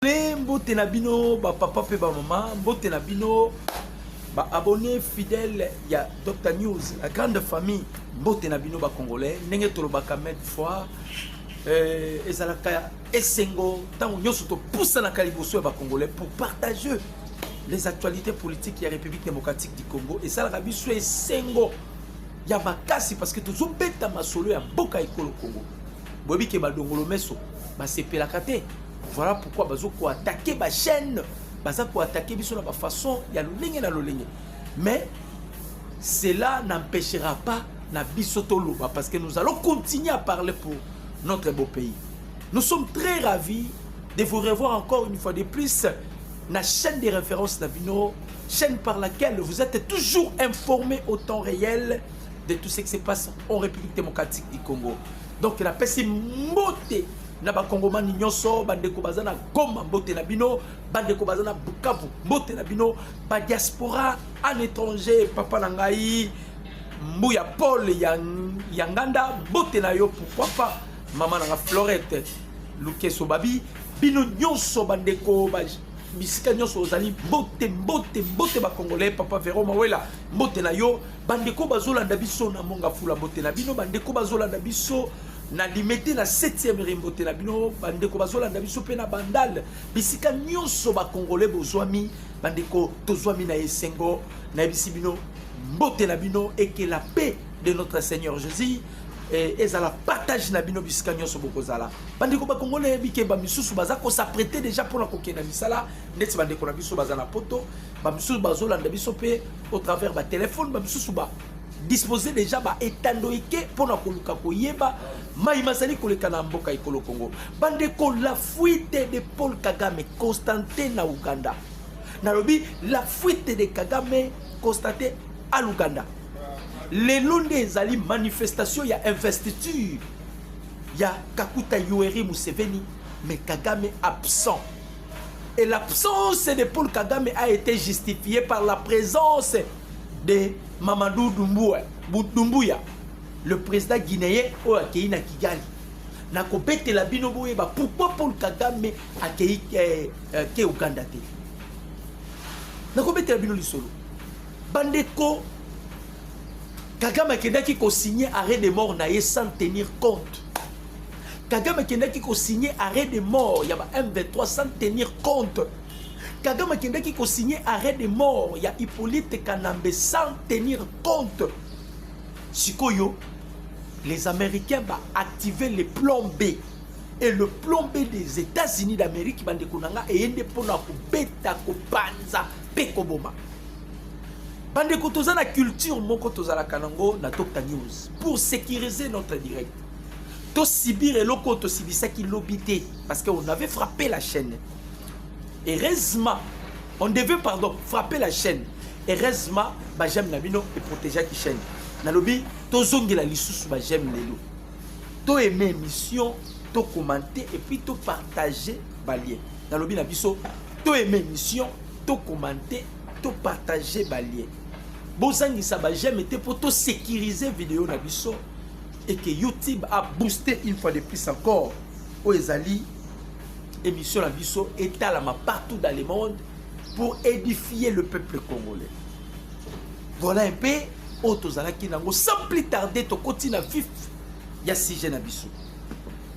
Mbote na bino ba papa pe ba maman, mbote na bino ba abonné fidèle ya Dr News, la grande famille. Mbote na bino ba congolais, ndenge tolobaka mille fois ezalaka esengo tango nyoso to poussa na kaliboso ba congolais pour partager les actualités politiques ya République démocratique du Congo et ça la biso esengo ya makasi parce que toujours beta masolo ya mboka ekolo Congo. Bobi ke ba dongolo meso ba sepelaka te. Voilà pourquoi bazo ko attaquer ba chaîne, baza ko attaquer biso na ba façon ya lolenge na lolenge. Mais cela n'empêchera pas na biso toloba parce que nous allons continuer à parler pour notre beau pays. Nous sommes très ravis de vous revoir encore une fois de plus na chaîne de référence Nabino, chaîne par laquelle vous êtes toujours informés au temps réel de tout ce qui se passe en République démocratique du Congo. Donc la paix c'est moté. Na ba Kongomani nyonso bandeko bazana Goma mbote na bino, bandeko bazana Bukavu mbote na bino, ba diaspora en étranger papa na ngai Mbuya Paul Yanganda mbote na yo pourquoi pas maman na Florette Lukeso Babi bino nyonso bandeko ba bisika nyonso ozali mbote ba congolais papa Véro Mawela mbote na yo bandeko bazolanda biso na monga fula mbote na bino bandeko bazolanda biso na limité na 7e rimbote na bino bandeko bazolanda biso pe na bandal bisika nyonso ba congolais bozwami bandeko tozwami na esengo na bisi bino mbote na bino et que la paix de notre Seigneur Jésus et ça la partage na bino bisika nyonso bokozala bandeko ba congolais bike ba misusu baza ko s'apprêter déjà pour la kokena misala neti bandeko na biso baza na poto ba misusu bazolanda biso pe au travers ba téléphone ba misusu ba disposer déjà ba etandoike pour na koluka koyeba mai masali koleka na mboka ikolo Congo bandeko la fuite de Paul Kagame constaté na Uganda nalobi la fuite de Kagame constaté à Uganda les londes ezali manifestation ya investiture ya Kakuta Yoweri Museveni mais Kagame absent et l'absence de Paul Kagame a été justifiée par la présence de Mamadou Doumbouya, le président guinéen au accueilli na Kigali. Na kobete la bino boyeba pourquoi Paul Kagame accueilli ke Uganda te. Na kobete la bino lisolo. Bandeko Kagame kendaki ko signer arrêt de mort na ye sans tenir compte. Kagame kendaki ko signer arrêt de mort ya ba M23 sans tenir compte. Kagame kendaki ko signer arrêt de mort ya Hippolyte Kanambe sans tenir compte. Sikoyo, les Américains vont activer le plan B. Et le plan B des États-Unis d'Amérique bandekonanga eyende pona ko beta ko panza pe ko boma. Bandeko tozana culture moko tozala kanango na Dr News pour sécuriser notre direct. To sibir eloko to sibisa ki lobité parce qu'on avait frappé la chaîne. Heureusement, on devait frapper la chaîne. Heureusement, j'aime Nabino et protéger la chaîne. Nalobi, to zongela lisusu j'aime lelo. To aimer émission, to commenter et puis to partager balien. Nalobi nabiso, to aimer émission, to commenter, to partager balien. Bozangi ça j'aime était pour to sécuriser vidéo nabiso et que YouTube a boosté une fois de plus encore au Ezali émission la biso étalama partout dans le monde pour édifier le peuple congolais. Voilà un peu autozalaki nango sans plus tarder to continue vif ya sujet na biso.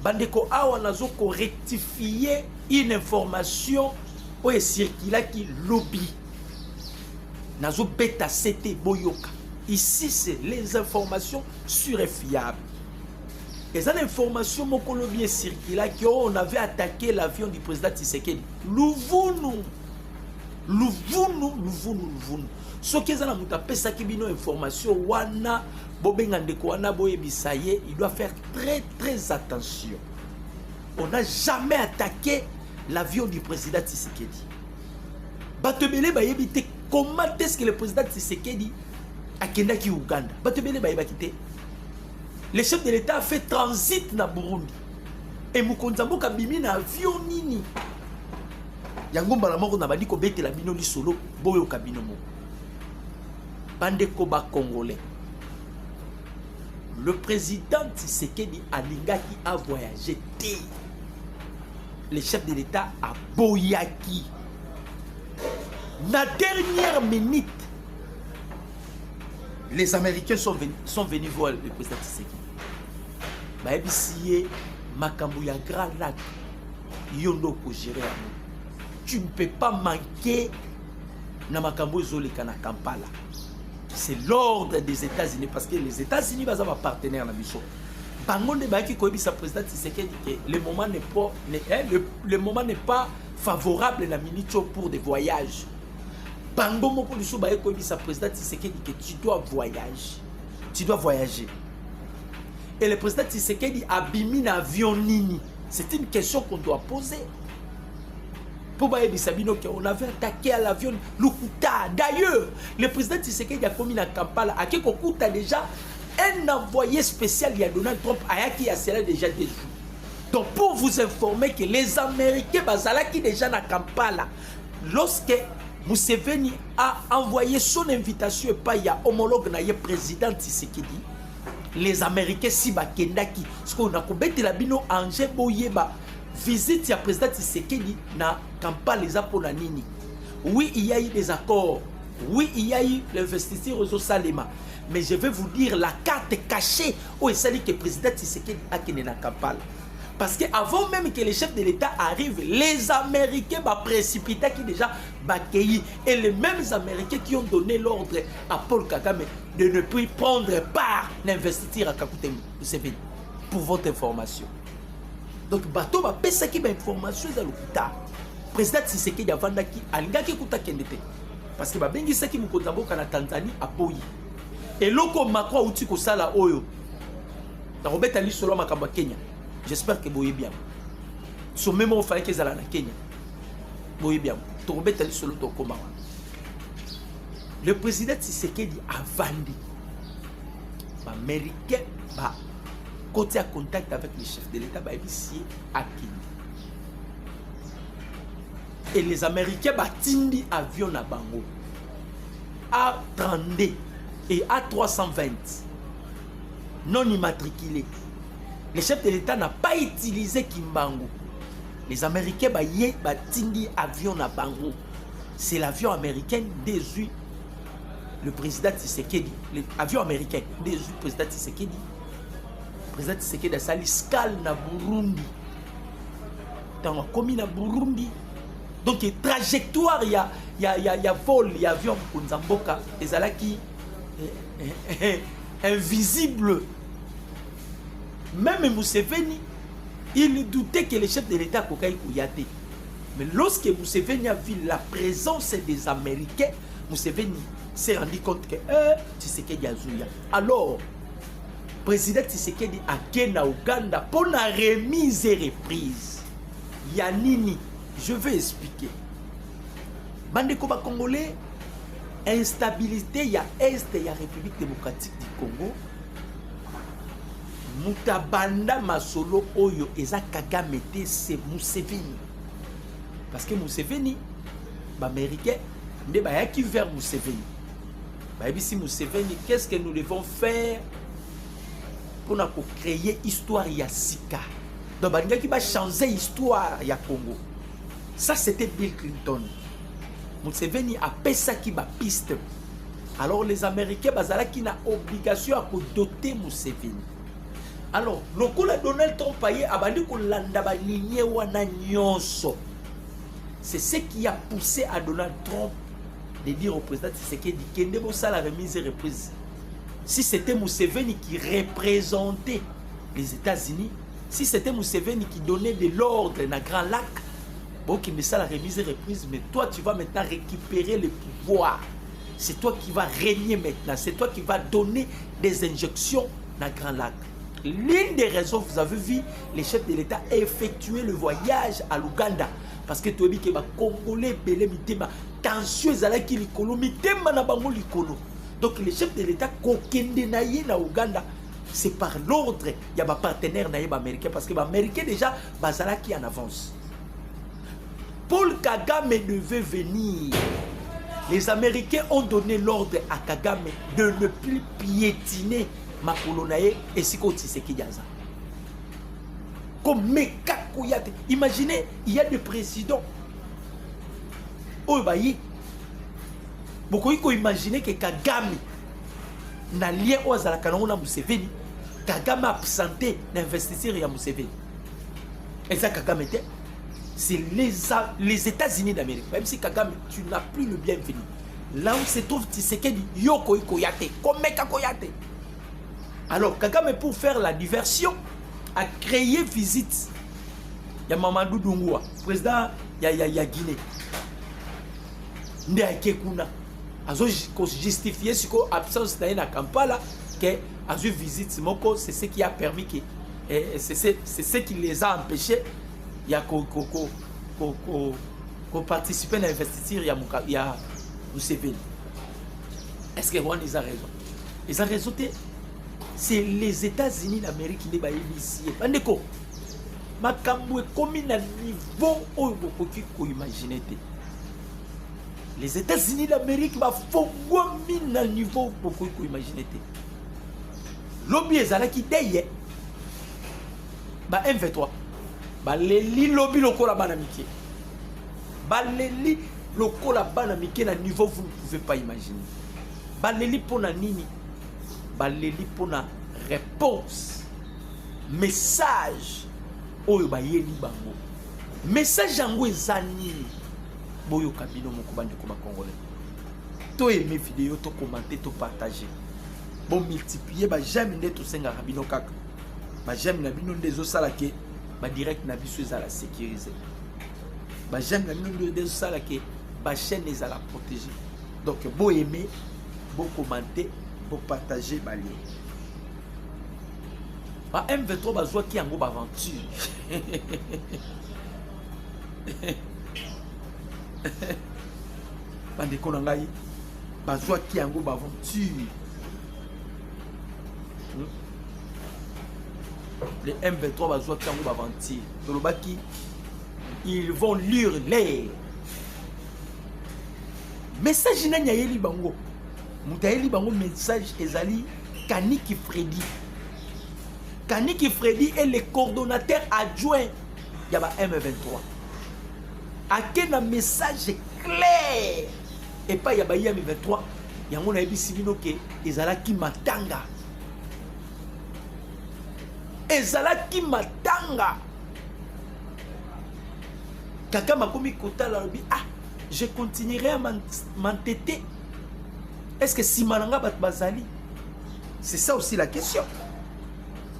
Bandeko awa nazo ko rectifier une information o circula qui lobby. Nazo beta CT boyoka. Ici c'est les informations sûres et fiables. Et ça l'information mon colombien circula qu'on avait attaqué l'avion du président Tshisekedi. Louvounou. Ce qui est en train de information wana bobengandeko wana boyebisaye, il doit faire très attention. On n'a jamais attaqué l'avion du président Tshisekedi. Batebele bayebite comment est-ce que le président Tshisekedi a kendaki Uganda. Batebele bayebakite. Le chef de l'État a fait transit na Burundi. Et Mukonzambo kabimi na avion nini. Yango mbala moko na bandi ko bete la bino li solo boyo kabino mo. Bandeko ba congolais. Le président Tshisekedi alingaki a voyagé. le chef de l'État a boyaki. La dernière minute, les Américains sont venus voir le président Tshisekedi. Baebissiye makambo ya Grand Lac yondo ko gérer. Tu ne peux pas manquer na makambo ezoleka na Kampala. C'est l'ordre des États-Unis parce que les États-Unis baza ba partenaire na biso. Bangonde baki ko yebisa président Tshisekedi que le moment n'est pas favorable la minute pour des voyages. Bango moko liso ba ko yebisa président Tshisekedi que tu dois voyager. Et le président Tshisekedi a bimi na avion nini? C'est une question qu'on doit poser. Pour Sabino, on avait attaqué à l'avion Lukuta. D'ailleurs, le président Tshisekedi a commis à Kampala. À Kekokuta déjà, un envoyé spécial, il y a Donald Trump, qui a cela déjà des jours. Donc pour vous informer que les Américains, qui déjà à Kampala, lorsque Museveni a envoyé son invitation, pas il y a homologue na président Tshisekedi, les Américains si bakendaki ce qu'on a combattu la bino anje boyeba visite ya président Tshisekedi na Kampala les apona nini. Oui, il y a eu des accords. Oui, il y a eu l'investisseur au Salema. Mais je vais vous dire la carte cachée où il s'agit que le président Tshisekedi a kené na Kampala. Parce qu'avant même que les chefs de l'État arrivent, les Américains ont précipité qui déjà bakei. Et les mêmes Américains qui ont donné l'ordre à Paul Kagame de ne plus prendre part d'investir à Kakouté Museveni. Pour votre information. Donc, bateau va payer ça qui est information dans l'hôpital. Président Tshisekedi a vendu qui a l'ingaki kuta kendete. Parce que babengi ça qui mukonzambo kana Tanzanie a boyi. Et loko makwa uti ko sala oyo. Na robeta li solo makamba Kenya. J'espère que vous voyez bien. Ce même moment, il fallait qu'ils aient na Kenya. Vous voyez bien. Le président Tshisekedi a vendu. Les Américains ont côté à contact avec le chef de l'État ici à Kenya. Et les Américains ont tindi avion à Bango. A32 et A320 non immatriculés. Le chef de l'État n'a pas utilisé Kimbangu. Les Américains ont tindi avion à Bango. C'est l'avion américain déçu le président Tshisekedi. L'avion américain déçu le président Tshisekedi. Le président Tshisekedi a sali escale na Burundi. Dans commis na Burundi. Donc trajectoire il y a vol, il y a avion pour Nzamboka et Zalaki invisible. Même Museveni, il doutait que le chef de l'État Kokai Kouyate. Mais lorsque Museveni a vu la présence des Américains, Museveni s'est rendu compte que Tshisekedi a Zouya. Alors, le président Tshisekedi a Kenya Ouganda pour la remise et reprise. Yanini, je vais expliquer. Bandeko ba Congolais, instabilité, il y a Est, il y a République démocratique du Congo. Mutabanda masolo oyo eza Kagame te c'est Museveni. Parce que Museveni, l'Américain, ne ba yaki vers Museveni. Ba si Museveni, qu'est-ce que nous devons faire pour créer histoire ya Sika. Donc ba qui va changer histoire ya Congo. Ça c'était Bill Clinton. Museveni a pesa qui ba piste. Alors les Américains bazala qui na obligation à doter Museveni. Alors, le coup de Donald Trump c'est ce qui a poussé à Donald Trump de dire au président Tshisekedi qu'il ne ça la remise et reprise. Si c'était Museveni qui représentait les États-Unis, si c'était Museveni qui donnait de l'ordre dans Grand Lac, bon, qui met ça la remise et reprise, mais toi tu vas maintenant récupérer le pouvoir. C'est toi qui vas régner maintenant, c'est toi qui vas donner des injections dans Grand Lac. L'une des raisons, vous avez vu, les chefs de l'État effectuer le voyage à l'Ouganda. Parce que tu as dit que les Congolais, les mitema, tension, qui likolo, mitema na bango likolo. Donc les chefs de l'État, kokende naye na Ouganda, c'est par l'ordre, il y a des partenaires américains. Parce que les Américains déjà, bazala qui en avance. Paul Kagame devait venir. Les Américains ont donné l'ordre à Kagame de ne plus piétiner Makolonaye et Siko Tshisekedi. Comme Meka Koyate. Imaginez, il y a des présidents. Oh, bah, beaucoup de imaginer que Kagame n'a lien aux Alakana Museveni. Kagame a absenté d'investir à Museveni. Et ça, Kagame était. C'est les États-Unis d'Amérique. Même si Kagame, tu n'as plus le bienvenu. Là où se trouve Tshisekedi, Yoko Koyate, comme Meka Koyate. Alors, Kagame, pour faire la diversion, a créé visite. Il y a Mamadou Doumbouya, président, il y a Guinée. Nde Akekuna. Azo justifié sur l'absence de Kampala, que Azo visite Moko, c'est ce qui a permis que. C'est ce qui les a empêchés. Il y a participer à l'investiture, il y a Museveni. Est-ce que Rwanda a raison? Ils ont raison. C'est les États-Unis d'Amérique qui les initiés. Bandeko, makambo comme un niveau où vous pouvez imaginer. Les États-Unis d'Amérique font un niveau où vous pouvez imaginer. Lobby est là qui d'ailleurs, M23, les lobby locaux là-bas n'amitié. Les locaux là-bas n'amitié à niveau vous ne pouvez pas imaginer. Les pour la nini. Baleli pour la réponse message oyo bayeli bango message yango ezani boyo kabino moko bande ko ba congolais to aimer vidéo to commenter to partager bon multiplier ba j'aime nde to senga kabino kaka ba j'aime na bino ndezo sala ke ba direct na biso ezala sécuriser ba j'aime na bino ndezo sala ke ba chaîne ezala protéger donc bo aimer bo commenter pour partager ma ligne. M23 bazwa qui en gros aventure. Bande konangai bazwa qui en gros aventure. Les M23 bazwa qui en gros aventure. Tolobaki ils vont lire l'air. Message nanya yeli bango. Moutaeli bango message ezali Kaniki Freddy. Kaniki Freddy est le coordonnateur adjoint de la M23. Aken un message clair et pas yaba M23. Yango na ebisi bino ke ezalaki matanga. Ezalaki matanga. Kaka makomi kota la lobi ah je continuerai à m'entêter. Est-ce que Simananga Batbazali? C'est ça aussi la question.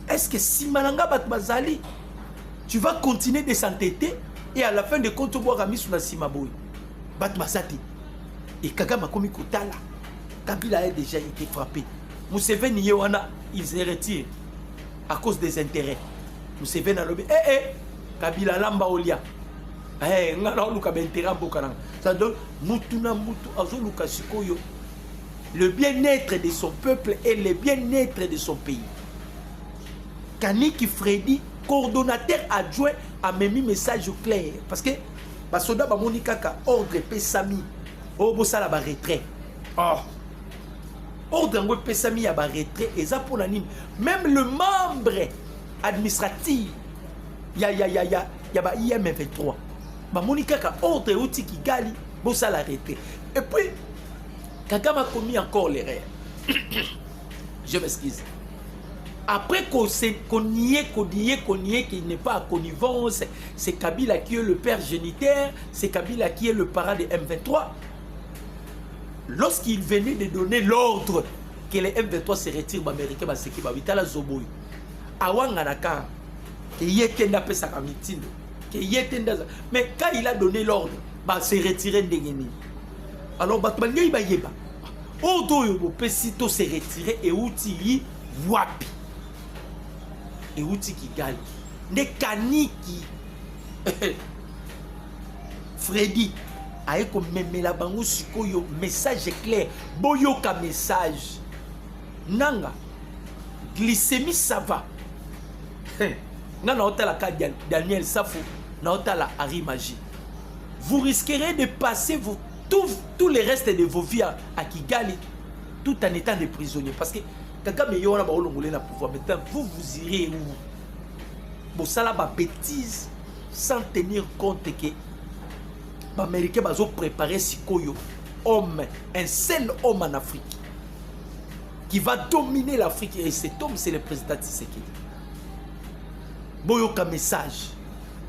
Est-ce que Simananga Batbazali, tu vas continuer de s'entêter et à la fin de compte, tu vas ramener sur la Simaboui Batbazati. Et Kagame Makomi Kotala, Kabila a déjà été frappé. Museveni Yewana, il se retire à cause des intérêts. Museveni a lobby. Kabila Lamba Olia. Ngana Luka Bentera Bokanang. Ça donne Mutuna Mutu Azo Luka Shikoyo. Le bien-être de son peuple et le bien-être de son pays. Kaniki Freddy, coordonnateur adjoint, a mis message clair. Parce que Basoda Bamonika ka ordre Pesami. Oh, bossa la retrait. Oh. Ordre Pesami a retrait. Et ça pour la ligne. Même le membre administratif, il y a IM23. Bamonika ka ordre outil qui gali, bossa la retrait. Et puis, Kagame a commis encore l'erreur. Je m'excuse. Après qu'on nie qu'il n'est pas à connivence, c'est Kabila qui est le père géniteur, c'est Kabila qui est le parent de M23. Lorsqu'il venait de donner l'ordre que les M23 se retirent, l'Américain va se quitter, Vitala Zoboui. Awanganaka, qui était dans sa camitine, mais quand il a donné l'ordre, il s'est retiré de Guinée. Alors, Batmania, il va y avoir. Odo Pesito s'est retiré et outil wapi. Et outil qui gagne. Ne Kaniki Freddy a comme même la bango sikoyo message clair. Boyoka message. Nanga. Glycémie ça va. Nana otala ka Daniel Safo. Na otala Harry Magie. Vous risquerez de passer tous les restes de vos vies à Kigali, tout en étant des prisonniers. Parce que Kagame Yona ba olongolé na pouvoir. Maintenant, vous irez où? bosala ba bêtise sans tenir compte que les Américains ont préparé Sikoyo, homme, un seul homme en Afrique qui va dominer l'Afrique. Et cet homme, c'est le président Tshisekedi. Boyoka message.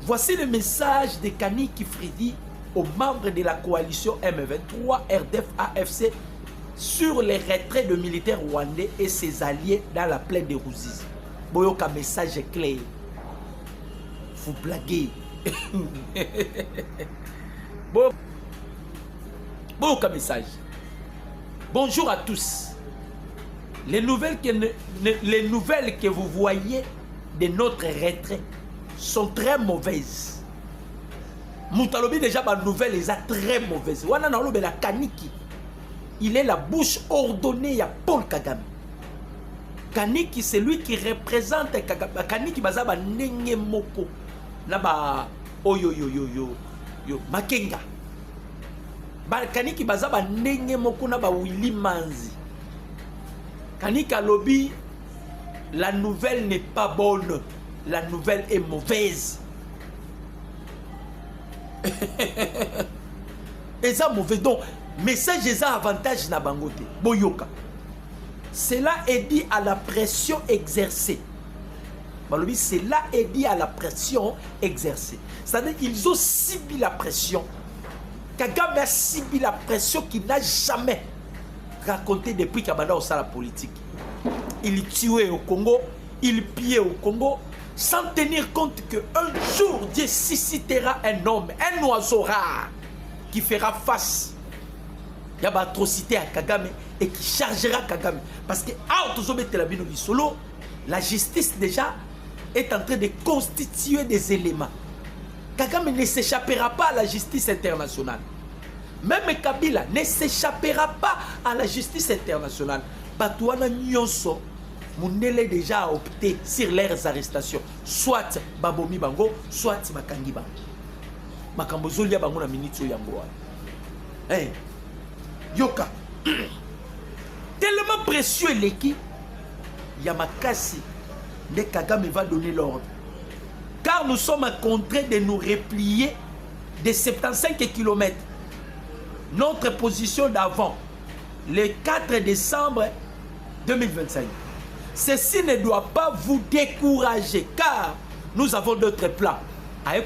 Voici le message de Kaniki Fridi aux membres de la coalition M23, RDF, AFC sur les retraits de militaires rwandais et ses alliés dans la plaine de Ruzizi. Boyoka message clair. Vous blaguez. Boyoka message. Bonjour à tous. Les nouvelles que vous voyez de notre retrait sont très mauvaises. Moutalobi déjà ma nouvelle est très mauvaise. Wana na lobe la Kaniki. Il est la bouche ordonnée à Paul Kagame. Kaniki c'est lui qui représente Kagame. Kaniki bazaba nenge moko na ba oyo Makenga. Kaniki bazaba nenge moko na ba Willy Manzi. Kaniki alobi la nouvelle n'est pas bonne. La nouvelle est mauvaise. Et ça mauvais. Donc, message et ça avantage na bangote. Boyoka. Cela est dit à la pression exercée. Balobi, cela est dit à la pression exercée. C'est-à-dire qu'ils ont subi la pression. Kagame a subi la pression qu'il n'a jamais raconté depuis Kabanda au la politique. Il tuait au Congo, il pillait au Congo, sans tenir compte qu'un jour, Dieu suscitera un homme, un oiseau rare, qui fera face à l'atrocité à Kagame et qui chargera Kagame. Parce que, la justice déjà est en train de constituer des éléments. Kagame ne s'échappera pas à la justice internationale. Même Kabila ne s'échappera pas à la justice internationale. Batouana Nyonso, Mounele déjà a opté sur leurs arrestations. Soit Babomi Bango, soit Makangi Bango. Makambozolia Bango na minitio Yangoa. Hey, Yoka. Tellement précieux l'équipe, Yamakasi, de Kagame va donner l'ordre. Car nous sommes contraints de nous replier de 75 km. Notre position d'avant, le 4 décembre 2025. Ceci ne doit pas vous décourager, car nous avons d'autres plans. Parce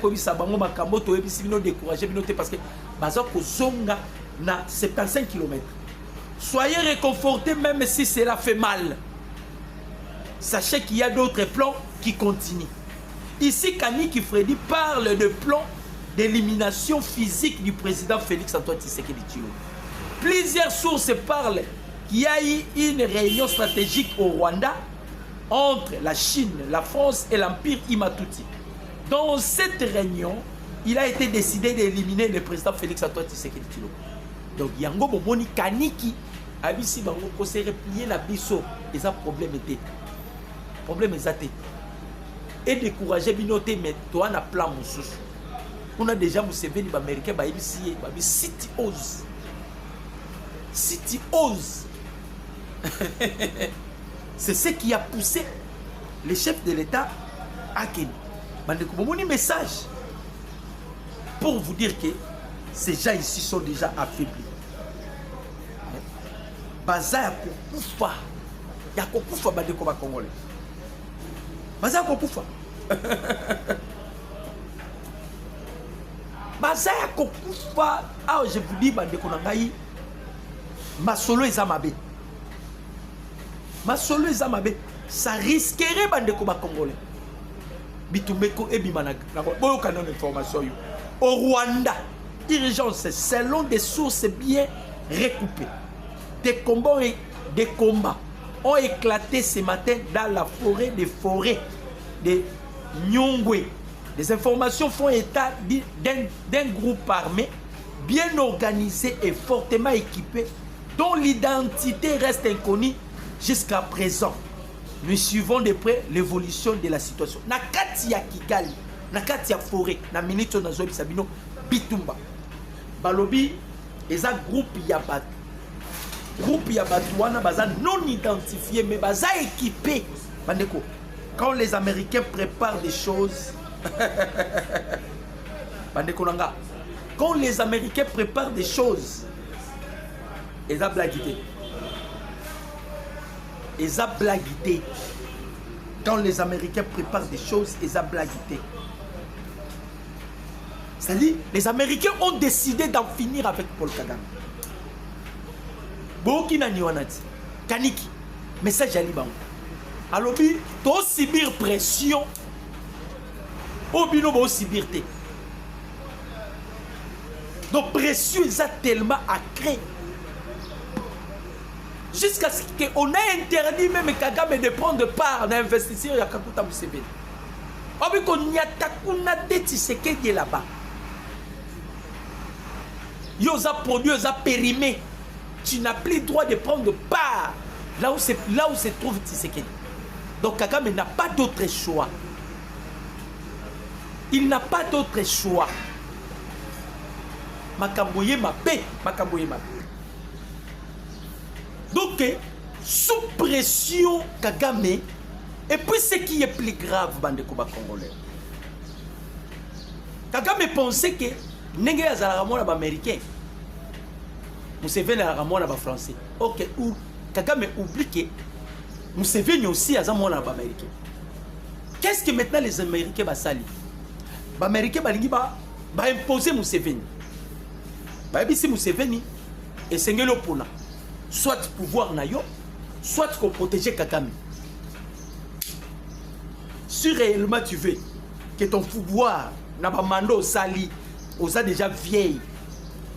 que na 75 km. Soyez réconfortés même si cela fait mal. Sachez qu'il y a d'autres plans qui continuent. Ici, Kaniki Fredi parle de plans d'élimination physique du président Félix Antoine Tshisekedi Tshilombo. Plusieurs sources parlent qu'il y a eu une réunion stratégique au Rwanda entre la Chine, la France et l'Empire Imatuti. Dans cette réunion, il a été décidé d'éliminer le président Félix Antoine Tshisekedi Tshilombo. Donc, Yango Bomoni Kaniki a dit si on s'est replié la biso, et ça problème était. Problème est et décourager binoté, mais toi, on a plan mon sous. On a déjà Museveni, les Américains, City Ose. City Ose. C'est ce qui a poussé les chefs de l'État à Kenya. Mon message pour vous dire que ces gens ici sont déjà affaiblis. Baza ya kokufa. Ya kokufa bandeko ba Congolais. Baza ya kokufa. Baza ya kokufa. Ah, je vous dis bandeko na ngai. Masolo ezamabe. Masolo ezamabe. Ça risquerait bandeko ba Congolais. Bitumeko ebimana. Boyo kanon information yo. Au Rwanda, urgence, selon des sources bien recoupées. Des combats ont éclaté ce matin dans la forêt de Nyongwe. Des informations font état d'un groupe armé bien organisé et fortement équipé dont l'identité reste inconnue jusqu'à présent. Nous suivons de près l'évolution de la situation. Nakati ya Kigali, nakati ya forêt, na minito na zobi sabino bitumba. Balobi, eza groupe ya batu. Groupe ya batu wana baza non identifié mais baza équipé. Bandeko, Quand les Américains préparent des choses, quand les Américains préparent des choses, ils ont blaguité. Ils ont blaguité. Quand les Américains préparent des choses, ils ont blaguité. C'est-à-dire, les Américains ont décidé d'en finir avec Paul Kagame. Burkina Niwanati, Kaniki, message à Liban. Alors, tu dois subir pression. Au bino, tu dois subir. Donc, pression, ça tellement accrue. Jusqu'à ce qu'on ait interdit même Kagame de prendre part à l'investissement de Kakuta Museveni. On y a takuna de Tshisekedi là-bas. Ils ont produit, ils ont périmé. Tu n'as plus le droit de prendre part là où se trouve Tshisekedi. Donc Kagame n'a pas d'autre choix. Il n'a pas d'autre choix. Makamboye ma paix, Makamboye ma paix. Donc, sous pression Kagame, et puis ce qui est plus grave, bande Koba Congolais. Kagame pensait que Nenge Azaramon est américain. Museveni est français. Ok, ou Kagame oublie que Museveni aussi est américain. Qu'est-ce que maintenant les Américains vont salir? Les Américains vont imposer Museveni. Si Museveni et Sengelo Puna, soit pouvoir nayo, soit qu'on protéger Kagame. Si réellement tu veux que ton pouvoir n'a pas mando sali, osa déjà vieille,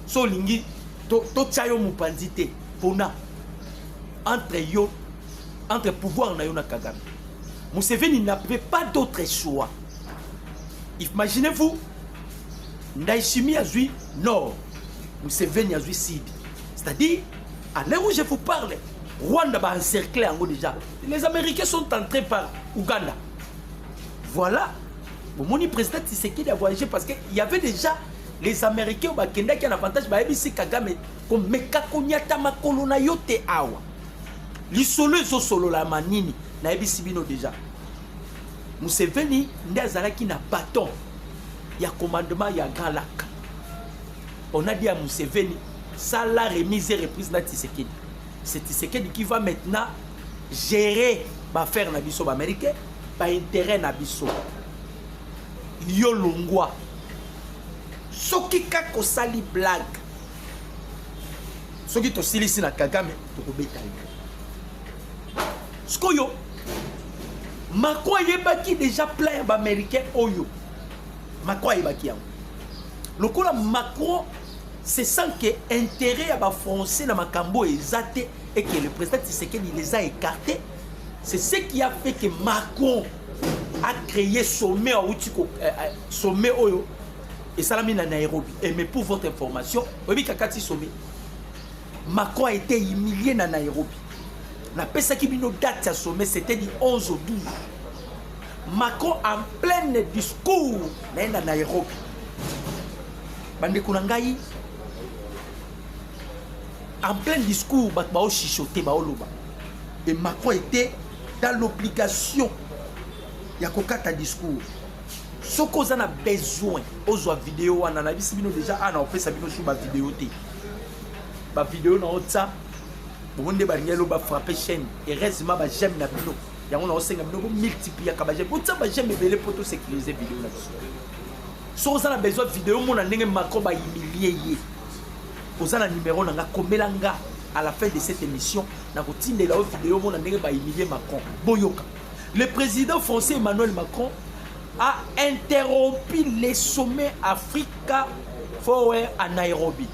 so lingi to chayo mupandite pona entre pouvoir nayo na Kagame. Museveni n'avait pas d'autre choix. Imaginez-vous, Ndaishimi a joué nord, Museveni a joué sud. C'est-à-dire, à l'heure où je vous parle, Rwanda va encercler en haut déjà. Les Américains sont entrés par Ouganda. Voilà. Mon président Tshisekedi a voyagé parce qu'il y avait déjà les Américains qui ont un avantage. Si Kagame, comme Mekakonyata Makolona Yote Awa. L'isolo solo la manini. Na ebisi bino déjà. Museveni ndazalaki na bâton. Il y a commandement, il y a grand lac. On a dit à Museveni, ça la remise et reprise na Tshisekedi. C'est Tshisekedi qui va maintenant gérer l'affaire nabiso américain, par intérêt nabiso. Yo longwa. Soki kako sali blague. Soki to silisi na Kagame to kobeta yo. Skoyo Macron yebaki déjà plein d'Américains oyo. Macron yebaki yango. Lokola Macron c'est sans que intérêt à ba français na makambo ezate et que le président Tshisekedi les a écartés. C'est ce qui a fait que Macron a créé sommet sommet oyo et salami na Nairobi. Et mais pour votre information, obi kakati sommet. Macron a été humilié na Nairobi. La pesa qui bino date à sommet, c'était du 11 au 12. Macron en plein discours na Nairobi. Bande kunangai en plein discours bao chichoté bao loba. Et Macron était dans l'obligation ya kokata discours. Soko za na besoin ozwa vidéo wana na bisi bino déjà ana opesa bino sur ba vidéo té. Ba vidéo na otsa bonde ba ngelo ba frapper chaîne et heureusement ba j'aime na bino. Ya on a osenga bino ko multiplier ka ba j'aime. Otsa ba j'aime belé poto sécuriser vidéo na biso. Soko za na besoin vidéo mona ndenge Macron ba humilier yé. Oza na numéro na nga komelanga à la fin de cette émission na kotinde la vidéo mona ndenge ba humilier Macron. Boyoka. Le président français Emmanuel Macron a interrompu les sommets Africa Forward à Nairobi.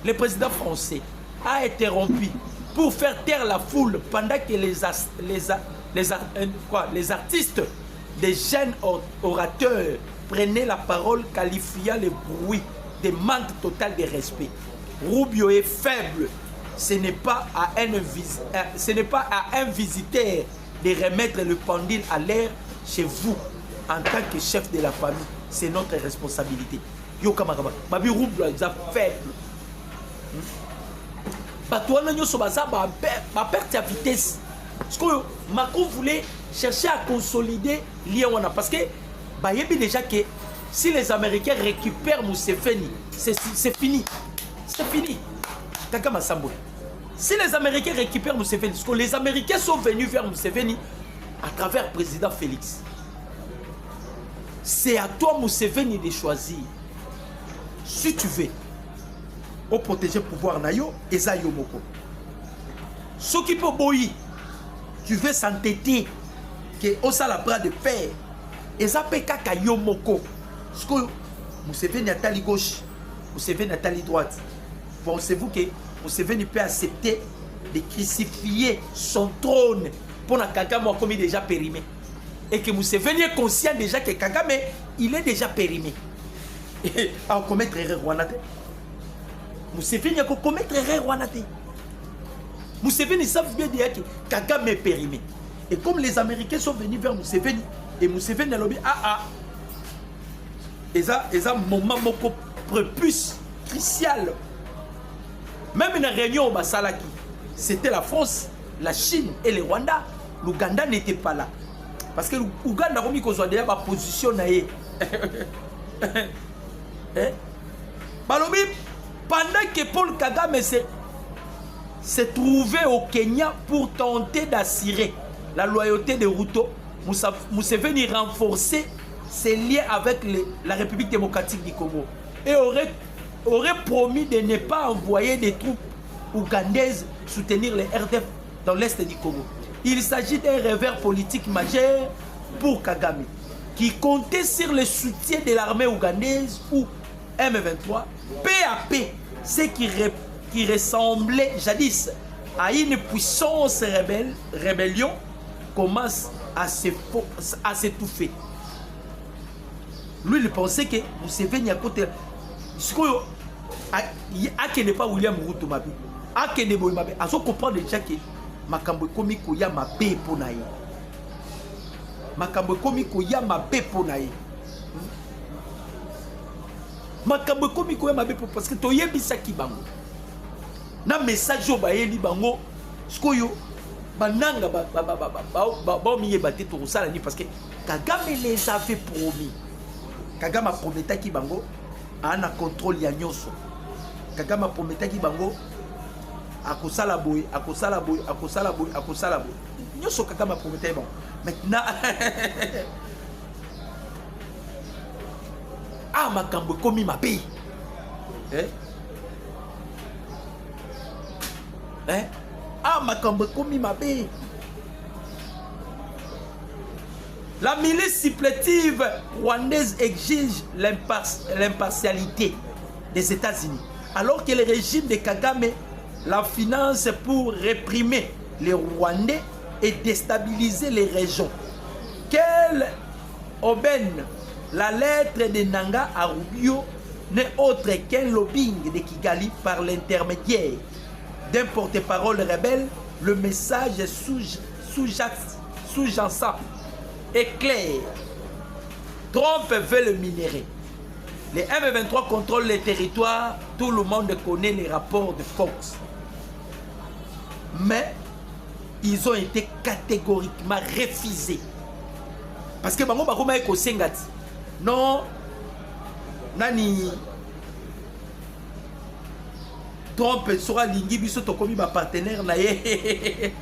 Le président français a interrompu pour faire taire la foule pendant que les artistes, des jeunes orateurs prenaient la parole qualifiant le bruit de manque total de respect. Rubio est faible. Ce n'est pas à un visiteur de remettre le pendule à l'air chez vous. En tant que chef de la famille, c'est notre responsabilité. Yo kamakaba, babi Rubio est faible. Batouana nyo so baza ba perte à vitesse. Parce que Macron voulait chercher à consolider l'IA. Parce que, bah, il y a déjà que si les Américains récupèrent Museveni, c'est fini. C'est fini. Kagame Sambo. Si les Américains récupèrent Museveni, parce que les Américains sont venus vers Museveni à travers le président Félix. C'est à toi, Museveni, de choisir. Si tu veux, pour protéger le pouvoir nayo, eza yo moko. Ce qui peut boyer, tu veux s'entêter que osa la bras de fer, eza pe kaka yo moko. Parce que Museveni a tali gauche, Museveni a tali droite. Pensez-vous que Museveni peut accepter de crucifier son trône pour que Kagame a commis déjà périmé? Et que Museveni est conscient déjà que Kagame, il est déjà périmé. Et à commettre erreur Rwanda. Museveni a commettre erreur Rwanda. Museveni savent bien dire que Kagame est périmé. Et comme les Américains sont venus vers Museveni, et Museveni a dit ils ont un moment prépuce, crucial. Même une réunion au Basalaki, c'était la France, la Chine et le Rwanda. L'Ouganda n'était pas là. Parce que l'Ouganda a mis qu'on déjà ma position. Pendant que Paul Kagame s'est trouvé au Kenya pour tenter d'assurer la loyauté de Ruto, Museveni renforcer ses liens avec la République démocratique du Congo et aurait promis de ne pas envoyer des troupes ougandaises soutenir les RDF dans l'est du Congo. Il s'agit d'un revers politique majeur pour Kagame, qui comptait sur le soutien de l'armée ougandaise ou M23, peu à peu, ce qui ressemblait jadis à une puissance rébellion commence à s'étouffer. Lui, il pensait que Museveni à côté. Ce que n'est pas William Ruto Mabi. A que ne Mabi. A ce comprendre déjà que Makambo Komiko ya mabe ponaye. Makambo Komiko ya mabe ponaye. Makambo Komiko ya mabe parce que toyebisa ki bango. Na message au bayeli bango. Skoyo bananga ba miye baté to sala ni parce que Kagame les avait promis. Kagame a promis ki bango ana contrôle ya nyoso. Kagame a promis ki bango akosala boy nyoso Kagame a promis bon. Maintenant ah makambo komi mabe. Ah makambo komi mabe. La milice supplétive rwandaise exige l'impartialité des États-Unis, alors que le régime de Kagame la finance pour réprimer les Rwandais et déstabiliser les régions. Quelle aubaine! La lettre de Nanga à Rubio n'est autre qu'un lobbying de Kigali par l'intermédiaire d'un porte-parole rebelle. Le message sous-jacent est clair. Trump veut le minerai. Les M23 contrôlent les territoires. Tout le monde connaît les rapports de Fox. Mais ils ont été catégoriquement refusés. Parce que non, nani Trump sera lingi biso to komi ba partenaire na ye.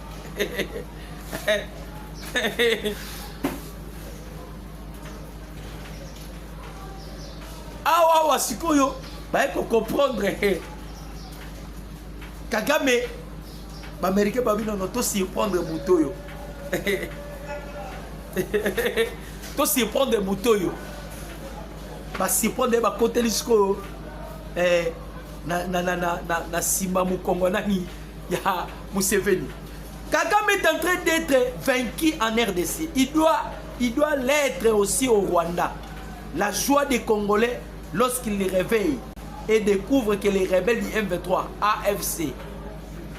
Awa sikoyo ba ko comprendre Kagame ba américain ba bino no to surprendre mutoyo. To surprendre mutoyo. Ba surprendre ba côté lisiko na sima mukongo nani ya Museveni. Kagame est en train d'être vaincu en RDC. Il doit l'être aussi au Rwanda. La joie des Congolais lorsqu'ils les réveillent et découvrent que les rebelles du M23, AFC,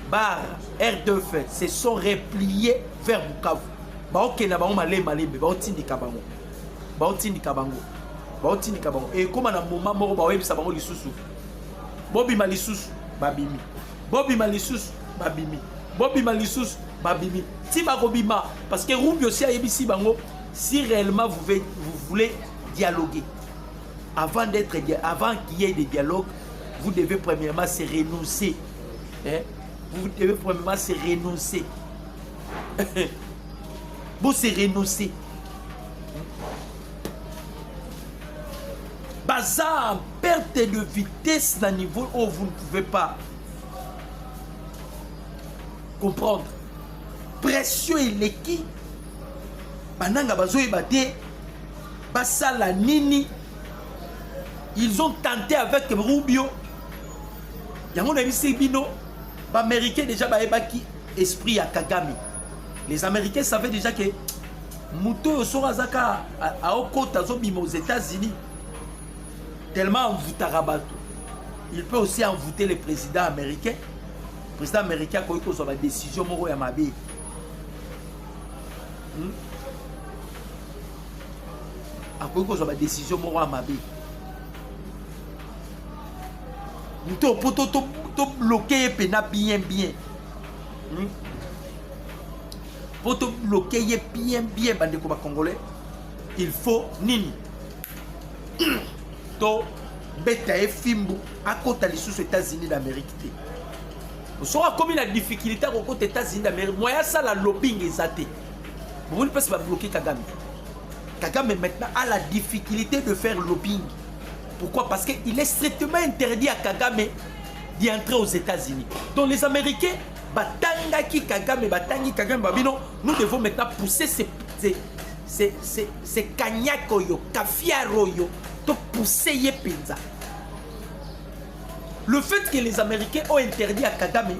BAR, R2F se sont repliés vers Bukavu. Et comme à un moment, Bobby Malissus, Babimi. Bobby Malissus, Babimi. Bobby Malissus, Babimi. Tima Robima, parce que Rubio aussi a ici bango, si réellement vous voulez dialoguer, avant qu'il y ait des dialogues, vous devez premièrement se renoncer. Hein? Vous devez premièrement se renoncer. Vous se renoncer. Bazar, perte de vitesse d'un niveau où vous ne pouvez pas comprendre. Pression et l'équipe. Bananga bazo ebate. Basala nini. Ils ont tenté avec Rubio. Yango na bisi bino. Les Américains déjà baebaki esprit à Kagame. Les Américains savaient déjà que Muto Sorazaka a Okota Zobimo aux États-Unis. Tellement envoûté Rabato. Il peut aussi envoûter le président américain. Le président américain a eu une décision Moro Yamabe. A eu une décision Moro Yamabe. Nous avons bloqué bien. Pour te bloquer bien, bande congolais, il faut nini. To beta et fimbu à côté des États-Unis d'Amérique. Vous saurez combien la difficulté aux côtés des États-Unis d'Amérique. Moi, ça la lobbying est zaté. Vous ne pouvez pas bloquer Kagame. Kagame maintenant a la difficulté de faire lobbying. Pourquoi? Parce qu'il est strictement interdit à Kagame d'y entrer aux États-Unis. Donc les Américains, batangaki Kagame, babino, nous devons maintenant pousser ces kanyakoyo, kafiaroyo, pour pousser les pizza. Le fait que les Américains ont interdit à Kagame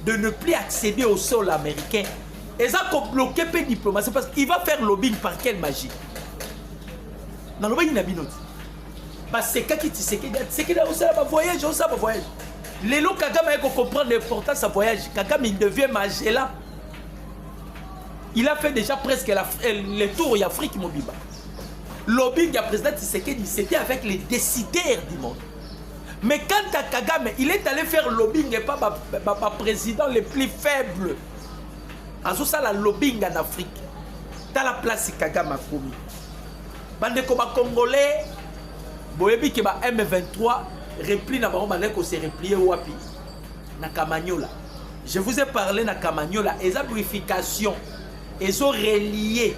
de ne plus accéder au sol américain, et ça a bloqué la diplomatie parce qu'il va faire lobbying par quelle magie? Dans le lobbying, il y a c'est qu'il a aussi un voyage, Les lots Kagame a comprendre l'importance de voyage. Kagame il devient Magella. Il a fait déjà presque le tour en Afrique, mon biba. Lobbying du président Tshisekedi, c'était avec les décideurs du monde. Mais quand à Kagame, il est allé faire lobbying et pas le président le plus faible. En tout ça, la lobbying en Afrique. Dans la place Kagame a commis. Bande comme Congolais. Boyebi ke ba M23 repli na bango bandeko se replier wapi na Kamanyola. Je vous ai parlé na Kamanyola et sa purification ils ont relié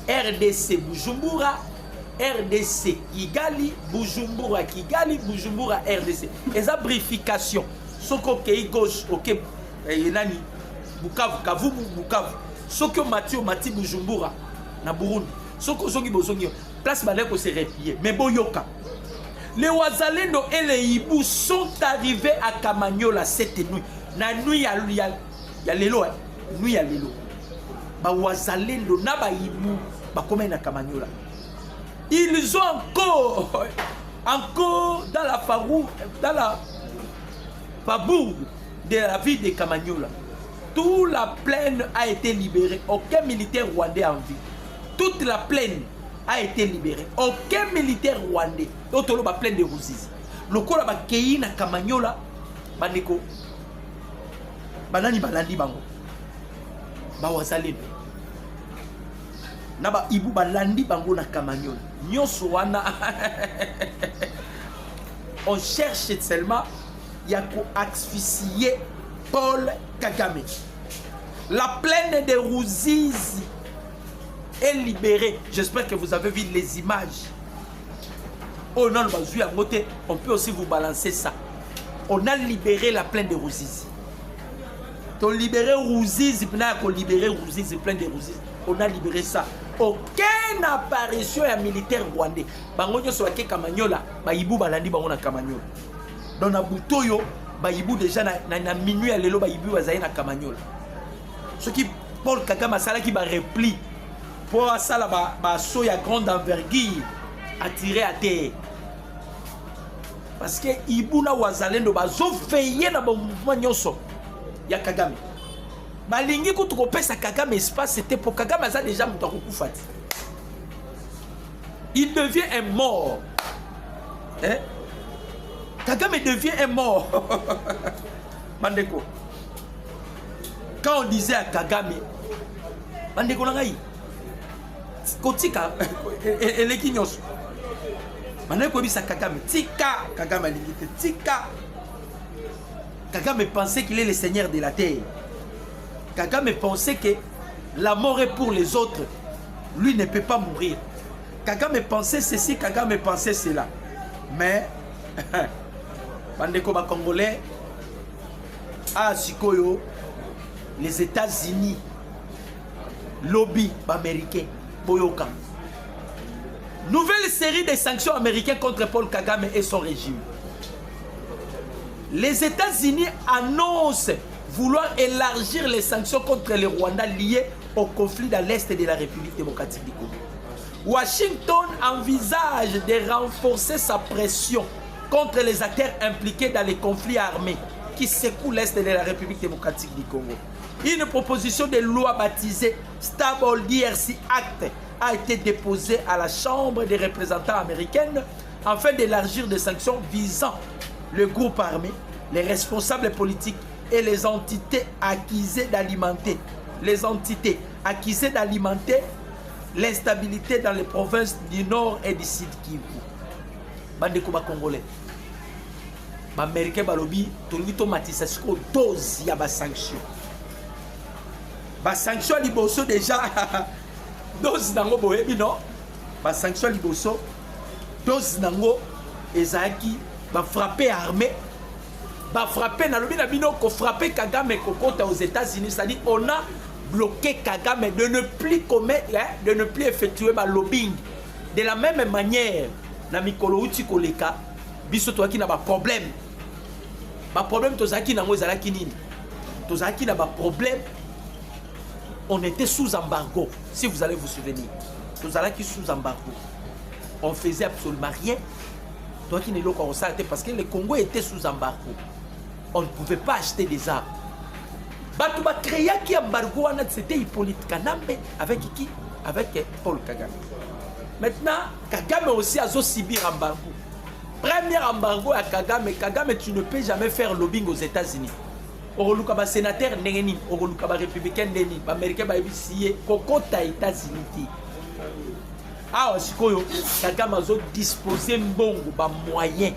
RDC Bujumbura, RDC Kigali, Bujumbura Kigali, Bujumbura RDC. Et sa purification soko kei gauche OK nani Bukavu Kavumu Bukavu soko Mathieu Mati Bujumbura na Burundi soko zongi bozongi place bandeko se replier mais boyoka. Les Wazalendo et les Hibou sont arrivés à Kamanyola cette nuit. Na nuit ya lelo, nuit ya lelo. Ba Wazalendo na ba Hibou ba comment na Kamanyola. Ils ont encore dans la farou, dans la fabourg de la ville de Kamanyola. Toute la plaine a été libérée. Aucun militaire rwandais en vie. Toute la plaine a été libéré. Aucun militaire rwandais. D'autres ba plein de Ruzizi. Le corps ba kei na Kamanyola bandeko. Banani balandi bango. Ba Wazalendo. Na ba Ibu balandi bango na Kamanyola. Nyonso wana. On cherche seulement ya ko asphyxier Paul Kagame. La plaine de Ruzizi est libéré. J'espère que vous avez vu les images. Oh non, on peut aussi vous balancer ça. On a libéré la plaine de Ruzizi. On a libéré Ruzizi, on a libéré Ruzizi, plaine de Ruzizi. On a libéré ça. Aucune apparition à militaire rwandais. Bangonyo sur la Kamanyola, Baïbou balandi bango na Kamanyola. Dans la boutoyo, Baïbou déjà na minuit à l'élo Baïbou azaï na Kamanyola. Ce qui Paul Kagame a sala qui va repli. Pour ça, la soya grande envergure attiré à terre. Parce que Ibuna Wazalendo bazo veillé dans le mouvement nyonso ya Kagame. Balingi ko tropesa Kagame espace c'était pour Kagame ça déjà muto kufati. Il devient un mort. Hein? Kagame devient un mort. Mandeko. quand on disait à Kagame, bandeko na ngai kotika eleki nyonso bandeko koyebisa Kagame tika Kagame alingi te tika. Kagame pensait qu'il est le seigneur de la terre. Kagame pensait que la mort est pour les autres, lui ne peut pas mourir. Kagame pensait ceci, Kagame pensait cela, mais bandeko ba congolais à sikoyo les États-Unis lobby américain boyoka. Nouvelle série de sanctions américaines contre Paul Kagame et son régime. Les États-Unis annoncent vouloir élargir les sanctions contre le Rwanda liées au conflit dans l'Est de la République démocratique du Congo. Washington envisage de renforcer sa pression contre les acteurs impliqués dans les conflits armés qui secouent l'Est de la République démocratique du Congo. Une proposition de loi baptisée Stable DRC Act a été déposée à la Chambre des représentants américaine afin d'élargir des sanctions visant le groupe armé, les responsables politiques et les entités accusées d'alimenter l'instabilité dans les provinces du Nord et du Sud Kivu. Bandeko ba Congolais. Ba Américain balobi tolingi to matisa siko dose ya ba sanction. Ba sanction liboso déjà dose nango boyebi non? Ba sanction liboso dose nango ezaki ba frapper armée. Ba frapper na lobi na bino ko frapper Kagame kokota aux États-Unis, c'est-à-dire on a bloqué Kagame de ne plus commettre, de ne plus effectuer ma lobbying. De la même manière, na mikolo uti koleka, biso to aki na ba problème. Ba problème to zaki na ngo zalaki nini? To zaki na ba problème. On était sous embargo, si vous allez vous souvenir. To zalaki sous embargo. On faisait absolument rien. Toi qui n'es pas au salé parce que le Congo était sous embargo. On ne pouvait pas acheter des armes. Batouba créa qui embargo, c'était Hippolyte Kanambe avec qui? Avec Paul Kagame. Maintenant, Kagame aussi a subir embargo. Premier embargo à Kagame. Kagame, tu ne peux jamais faire lobbying aux États-Unis. Oroluka ba sénateur nengeni, oroluka ba républicain nengeni, ba américain ba ebisiye, kokota États-Unis. Ah, sikoyo, Kagame a disposé mbongo ba moyen.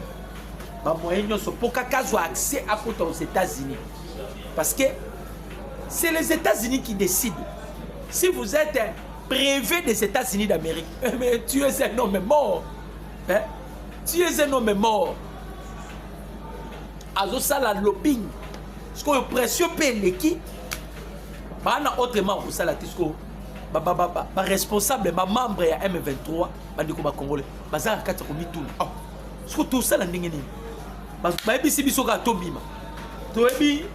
Ba moyen nyonso pour kakazo accès à côté aux États-Unis. Parce que c'est les États-Unis qui décident. Si vous êtes privé des États-Unis d'Amérique, mais tu es un homme mort. Hein? Tu es un homme mort. Azo ça la lobbying. Ce qu'on est précieux paye qui? Bah na autrement pour ça la tisco. Bah responsable, bah membre ya M23, bah ndiko ba Congolais. Bah ça kata ko mitou. Oh. Ce que tout ça la ndenge ni. Bah ebi biso ka tobima. To ebi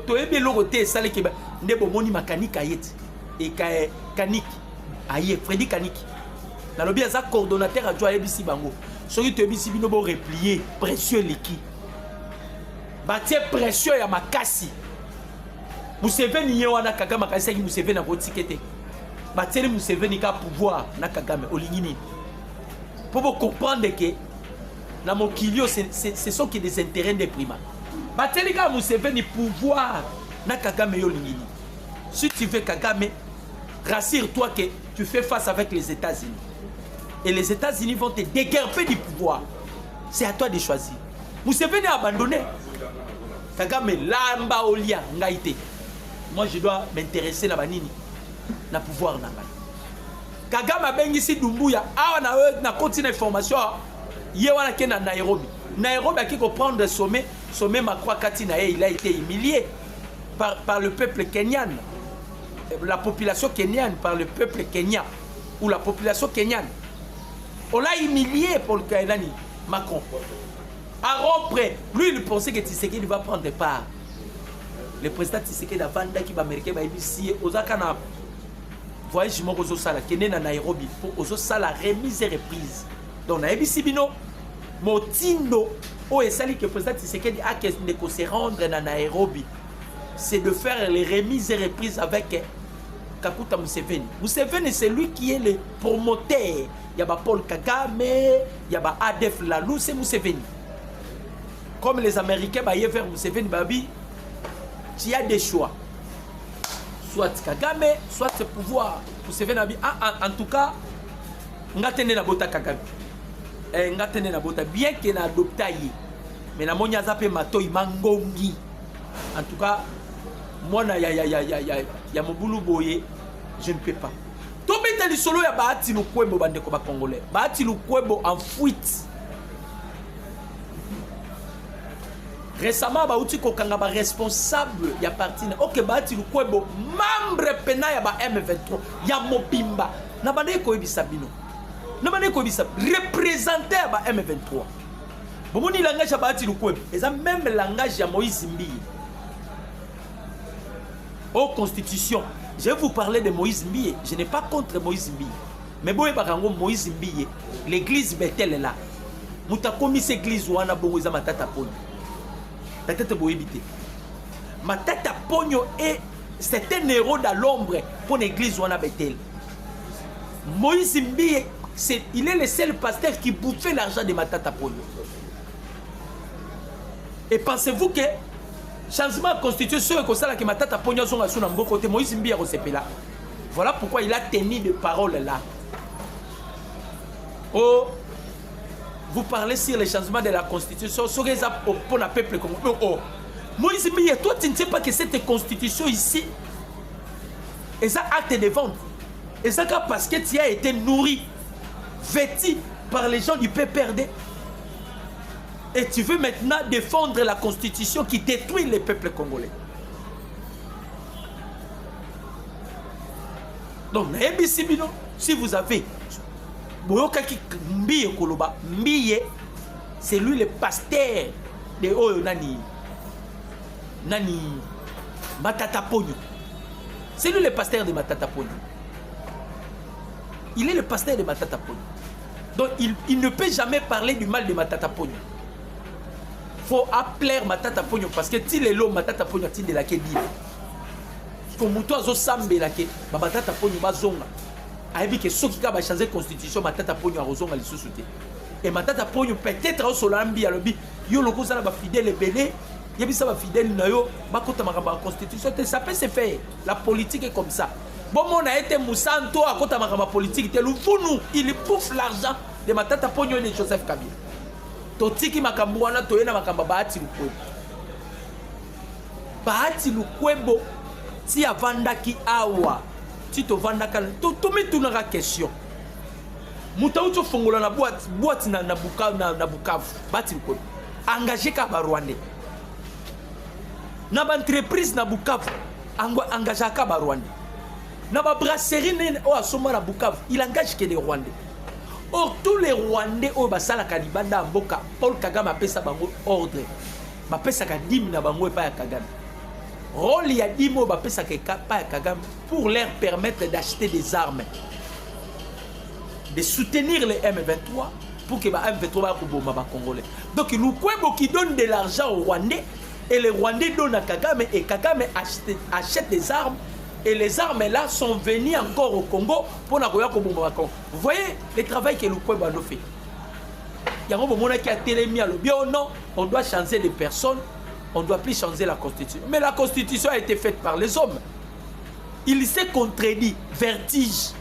to ebi loko te sale ke ndebo moni mécanique ayet et kanik aye Freddy Kanik. Na lobi za coordonnateur adjoint ebisi bango. Soki to ebisi bino bo replier précieux leki. Batie précieux ya makasi. Museveni ye wana Kagame kasi Museveni na botikete. Batie Museveni ka pouvoir na Kagame olingini. Pour vous comprendre que na mokilio ce sont que des intérêts des primaires. Batie ka Museveni pouvoir na Kagame olingini. Si tu veux Kagame, rassure-toi que tu fais face avec les États-Unis. Et les États-Unis vont te déguerper du pouvoir. C'est à toi de choisir. Museveni a abandonné. Kagame lamba olia ngaite. Moi je dois m'intéresser na banini na pouvoir na ngai. Kagame abengisi Dumbuya awa na continue information ye wana ke na Nairobi. Nairobi a qui prendre sommet Macron Katina, il a été humilié par le peuple kenyan. La population kenyane par le peuple kenyan ou la population kenyane. On l'a humilié pour le Kainani Macron. À rompre, lui il pensait que Tshisekedi va prendre part. Le président Tshisekedi a vendu qui va américain va ici aux Akana. Voyage mon ozo sala qui est na Nairobi pour ozo sala remise et reprise. Donc na ebisi bino motindo o esali que le président Tshisekedi a que ne se rendre na Nairobi. C'est de faire les remises et reprises avec Kakuta Museveni. Museveni c'est lui qui est le promoteur. Il y a Paul Kagame, il y a Adef Lalou, c'est Museveni. comme les Américains baye vers Museveni babi, tu as des choix. Soit Kagame, soit ce pouvoir. Museveni babi, en tout cas, ngatene na bota Kagame. Ngatene na bota bien que na adopta yi. Mais na monya zape matoi mangongi. En tout cas, moi na ya mobulu boye, je ne peux pas. Tomete li solo ya baati lukwebo bandeko ba congolais. Baati lukwebo en fuite. Récemment bauti kokanga ba responsable ya parti na OK baati lukwebo membre pena ya ba M23 ya mobimba. Na bande ko ebisa bino. Na bande ko ebisa représenter ya ba M23. Bomoni langage ya baati lukwebo, eza même langage ya Moïse Mbiye. Aux constitutions. Je vais vous parler de Moïse Mbiye. Je n'ai pas contre Moïse Mbiye. Mais bon, Moïse Mbiye, l'église Bethel est là. Mouta komi cette église où on a bon matata pogno. Ta tête boébité. Matata pogno est c'est un héros dans l'ombre pour l'église où on a Bethel. Moïse Mbiye, il est le seul pasteur qui bouffait l'argent de matata pogno. Et pensez-vous que changement de constitution que ça là qui m'a tata pogno son asu na côté Moïse Mbiye là. Voilà pourquoi il a tenu de paroles là. Oh, vous parlez sur le changement de la constitution, sur les pour le peuple comme oh. Moïse Mbiye, toi tu ne sais pas que cette constitution ici est un acte de vente. Et ça parce que tu as été nourri, vêtu par les gens du PPRD. Et tu veux maintenant défendre la constitution qui détruit les peuples congolais. Donc, si vous avez Mbiye, c'est lui le pasteur de Oyo Nani Matata Pogno. C'est lui le pasteur de Matata Pogno. Il est le pasteur de Matata Pogno. Donc, il ne peut jamais parler du mal de Matata Pogno. Faut appeler Matata Pogno parce que si les lots Matata Pogno ti de la ke dit comme muto azo sambe la ke Matata Pogno bazonga aibi que ceux qui va changer constitution Matata Pogno a rozonga li sous-souté et Matata Pogno peut-être au solambi à lobi yo loko za ba fidèle belé yebi ça ba fidèle na yo ba kota makamba constitution ça peut se faire. La politique est comme ça. Bon mon a été Moussanto à kota makamba politique te lufunu il bouffe l'argent de Matata Pogno et de Joseph Kabila. Totiki makambo wana toyena makamba baati lukwebo. Baati lukwebo ti avandaki awa ti to vandaka to mitunaka question. Muta uto fongola na boîte na Bukavu baati lukwebo. Engagé ka ba Rwandais. Na ba entreprise na Bukavu engagé ka ba Rwandais. Na ba brasserie o asoma na Bukavu, il engage que les Rwandais. Or, tous les Rwandais au basala Kalibanda Mboka, Paul Kagame a pesa bango ordre. Ba pesa ka dim na bango pa ya Kagame. Rôle ya dimo ba pesa ka pa ya Kagame pour leur permettre d'acheter des armes. De soutenir les M23 pour que ba M23 ba koboma ba Congolais. Donc Lukwebo qui donne de l'argent aux Rwandais et les Rwandais donnent à Kagame et Kagame achète des armes. Et les armes là sont venues encore au Congo pour la Congo. Vous voyez le travail que Lukwebo a fait. Il y a un moment qui a télémis à l'objet. Non, on doit changer les personnes, on ne doit plus changer la constitution. Mais la constitution a été faite par les hommes. Il s'est contredit, vertige.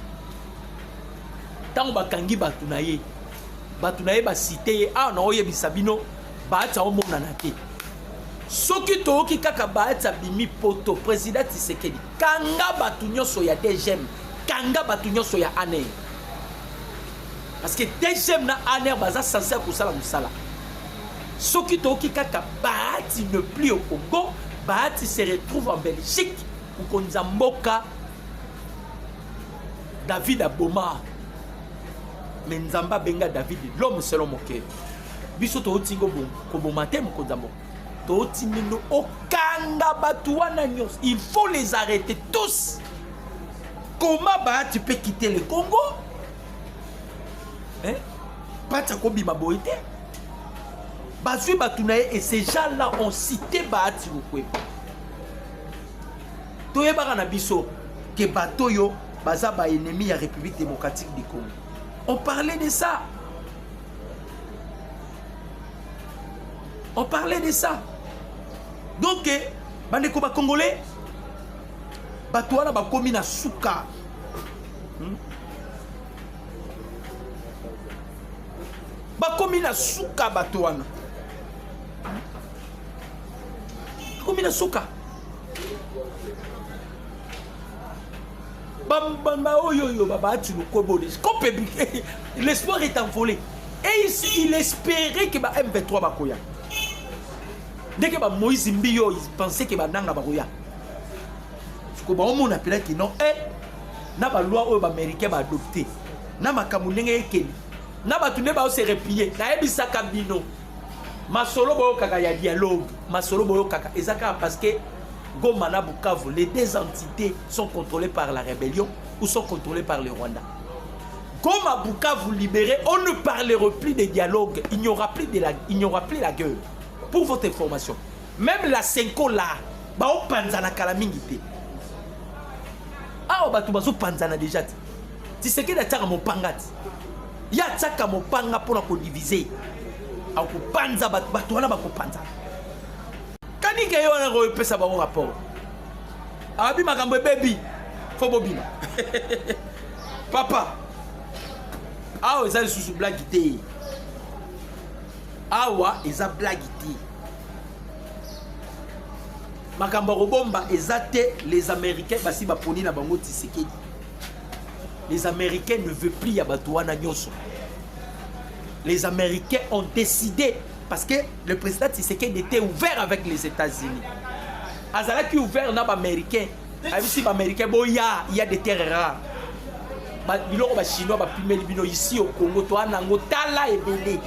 Tant que Bakangi Batunaye ba cité, ah non, il Bisabino, Bata au Monanake. Soki toki kaka baata bimi poto président Tshisekedi kanga batunyo soya DGM kanga batunyo soya aner parce que DGM na aner baza censé kusala musala soki toki kaka baati ne plus au Congo baati se retrouve en Belgique ou konzamboka David Aboma mais nzamba benga David l'homme selon mon cœur biso to tingo bon ko bomate mo konzamboka. Il faut les arrêter tous. Comment bah, tu peux quitter le Congo? Hein? Pas de kobi maboité. Bazui Batunaye et ces gens-là ont cité Bahati Lukwebo. Toye Barana Biso que Batoyo baza ba ennemi à République démocratique du Congo. On parlait de ça. On parlait de ça. Donc, bandeko ba Congolais, batouana ba komi na suka. Ba komi na suka batouana. Komi na suka. L'espoir est envolé. Et il espérait que M23 bakoya. Dès que Moïse Mbio, il pensait que Nanga bakoya. On appelait que non, na ba loi américaine ba adopté. Na makamunenge ekeli. Na ba tune ba se replier. Na ebisa kabino. Masolo boyo kaka ya dialogue. Masolo boyo kaka ezaka parce que Goma na Bukavu, les deux entités sont contrôlées par la rébellion ou sont contrôlées par le Rwanda. Goma Bukavu libéré, on ne parlera plus de dialogue, il n'y aura plus la gueule. Pour votre information, même la Senko là, ba o panzana kalamingite. Ah ba tu bazo panzana déjà. Tu sais que dataka mon pangati. Ya tsaka mon panga pour la diviser. A ko panza ba tu wana ba ko panza. Kani ke yo na ko pesa ba rapport. Abi makambo baby. Fo bobina. Papa. Ah eza sous blague té. Awa eza blague té. Makambo robomba ezate les Américains basi ba poni na bango Tshisekedi. Les Américains ne veulent plus ya batouana nyoso. Les Américains ont décidé parce que le président Tshisekedi était ouvert avec les États-Unis. Azara qui est ouvert na ba américain. Avec ba américain bon il y a des terres rares. Ba biloko ba chinois ba pimeli bino ici au Congo to anango tala ebele.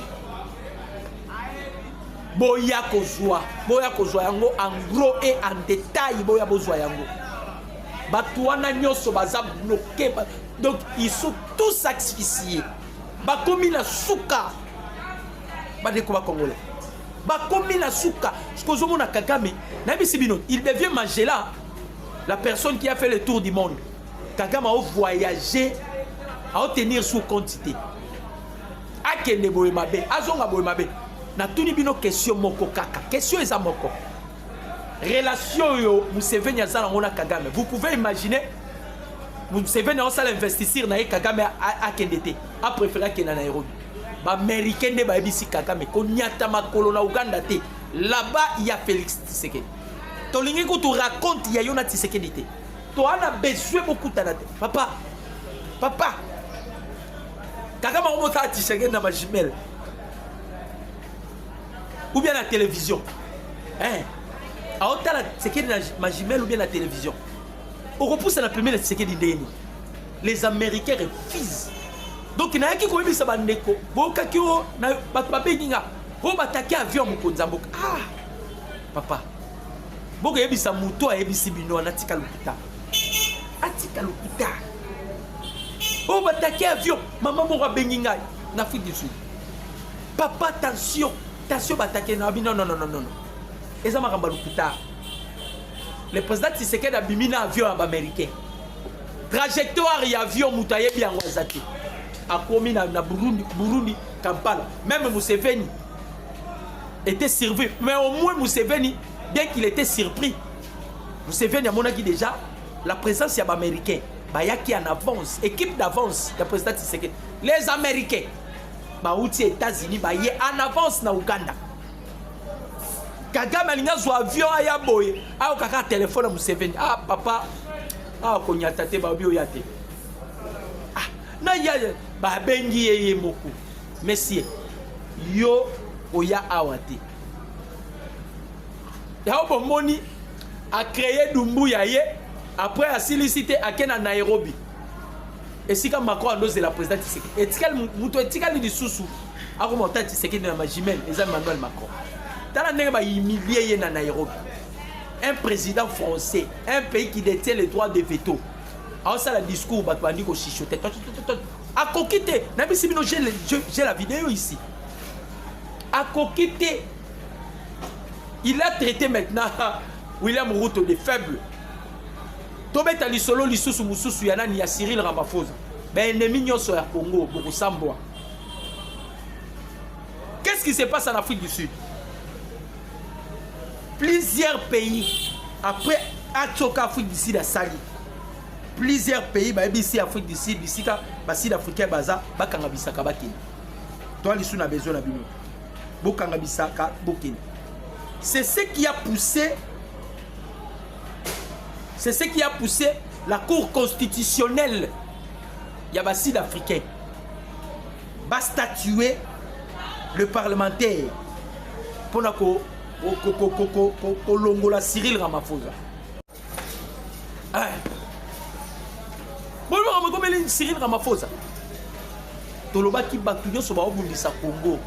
Boya kozwa yango en gros et en détail boya bozwa yango. Batouana nyoso baza bloqué donc ils sont tous asphyxiés. Ba komi na suka. Ba de koba congolais. Ba komi na suka. Sikozo na Kagame, na bisi bino, il devient Magela, la personne qui a fait le tour du monde. Kagame a voyagé, a tenir sous quantité. A kende boye mabe, azonga boye mabe. Na tuni bino question moko kaka. Question eza moko. Relation yo Museveni azana ngona Kagame. Vous pouvez imaginer Museveni a l'investir na Kagame a kendete. A préféré que na Nairobi. Ba américain ne ba ebisi Kagame ko nyata makolo na Uganda te. Là-bas il y a Félix Tshisekedi. Tolingi ko tu raconte ya yona Tshisekedi te. To ana besoin beaucoup tanate. Papa. Kagame on monta Tshisekedi na majimel. Ou bien la télévision. A ota la Tshisekedi na majimel ou bien la télévision. On repousse la première Tshisekedi ndeni. Les Américains refusent. Donc il y a qui ont mis ça bandeko. Boka kio na bapabe ninga. Bo bataki avion mukonza mboka. Ah. Papa. Boka yebisa muto ayebisi bino na tika lupita. Atika lupita. Bo bataki avion maman mo benginga na Afrique du Sud. Papa attention bataki na bino non. Eza makamba lupita. Le président Tshisekedi a bimina avion américain. Trajectoire et avion mutaye bien wazati. A commis na Burundi, Kampala. Même Museveni était servi. Mais au moins Museveni, bien qu'il était surpris, Museveni a monaki déjà la présence américaine. Bayaki en avance, équipe d'avance, le président Tshisekedi. Les Américains, Baouti États-Unis, Baye en avance na Uganda. Kagame alinga zo avion aya boye, a kaka téléphone à Museveni. Ah papa, ah konyata te babio yate. Na ya ba bengi yeye moku. Monsieur, yo oya awate. Ya obomoni a créé Dumbuya ye après a sollicité à Kena Nairobi. Et si comme Macron annonce la présidente Tshisekedi. Et tikal muto tikal di susu. A remonter Tshisekedi na majimel, Emmanuel Macron. Tala ndenge ba humilier ye na Nairobi. Un président français, un pays qui détient les droits de veto. Alors ça le discours batandi ko chichoter. A coquité, j'ai la vidéo ici. A coquité. Il a traité maintenant William Ruto de faible. Tobeta lisolo lisusu mususu yana ni ya Cyril Ramaphosa. Ben ennemi nyoso ya Congo Bokosamboa. Qu'est-ce qui se passe en Afrique du Sud? plusieurs pays après Atsoka Afrique du Sud à Sali. Plusieurs pays ici Afrique du Sud, ici ba Sud africain baza bakanga bisaka bakini. Toi les na besoin na bino. Bokanga bisaka bokini. C'est ce qui a poussé la Cour constitutionnelle yaba Sud africain va statuer le parlementaire pour longola Cyril Ramaphosa. Bon, on Cyril Ramaphosa. Toloba ki batu nyoso ba obundisa Congo.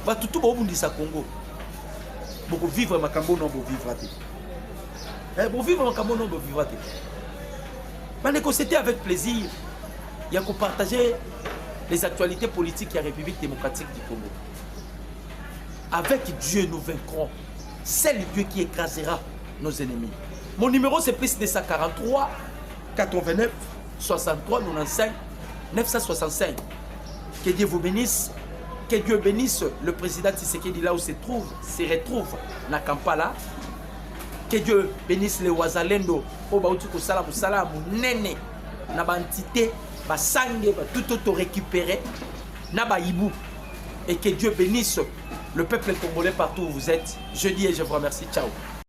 Batu tout ba obundisa Congo. Boko vivre makambo non bo vivre ate. Bo vivre makambo non bo vivre ate. Ba négocier avec plaisir. Il y a qu'on partager les actualités politiques de la République démocratique du Congo. Avec Dieu, nous vaincrons. C'est le Dieu qui écrasera nos ennemis. Mon numéro, c'est plus de 143 89 63 95 965. Que Dieu vous bénisse. Que Dieu bénisse le président Tshisekedi là où se retrouve na Kampala. Que Dieu bénisse les Wazalendo. Obautu kusala musala munene na bantité basange tout auto récupéré na baibou. Et que Dieu bénisse le peuple congolais partout où vous êtes. Je dis et je vous remercie. Ciao.